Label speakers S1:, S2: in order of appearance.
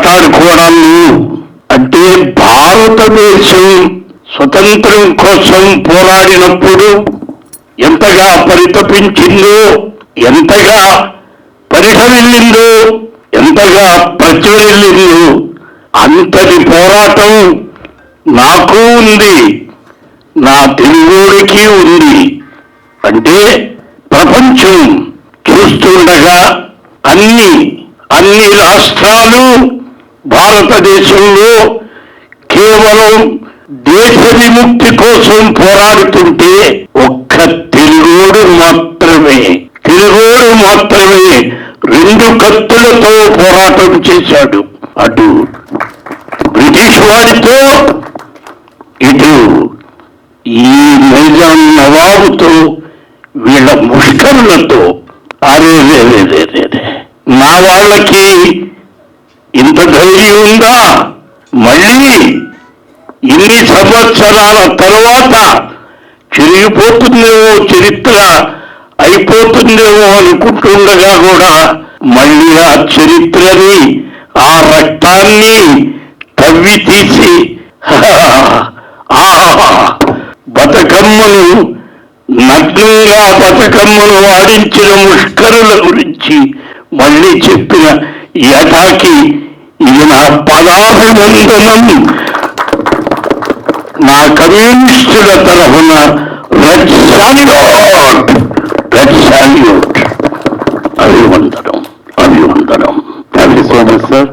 S1: మాట్లాడుకోవడాన్ని అంటే భారతదేశం స్వతంత్రం కోసం పోరాడినప్పుడు ఎంతగా పరితపించిందో, ఎంతగా పరిఢవిల్లిందో, ఎంతగా ప్రజ్వరిల్లిందో అంతటి పోరాటం నాకు ఉంది, నా తెలుగుడికి ఉంది. అంటే ప్రపంచం చూస్తుండగా అన్ని రాష్ట్రాలు భారతదేశంలో కేవలం దేశ విముక్తి కోసం పోరాడుతుంటే ఒక్క తెలుగోడు మాత్రమే రెండు కత్తులతో పోరాటం చేశాడు. అటు బ్రిటిష్ వాడితో, ఇటు ఈ నైజాం నవాబుతో, వీళ్ళ ముష్కరులతో. అరే నా వాళ్ళకి ఇంత ధైర్యం ఉందా? మళ్ళీ ఇన్ని సంవత్సరాల తరువాత చెరిగిపోతుందేమో, చరిత్ర అయిపోతుందేమో అనుకుంటుండగా కూడా మళ్ళీ ఆ చరిత్రని, ఆ రక్తాన్ని తవ్వి తీసి బతుకమ్మను నగ్నంగా బతుకమ్మను ఆడించిన ముష్కరుల గురించి మళ్ళీ చెప్పిన యథాకి ఇది నా పదాభివందనం. నా కమ్యూనిస్టుల తరఫున రెడ్ సాల్యూట్. అభివందనం.
S2: Thank you so much sir.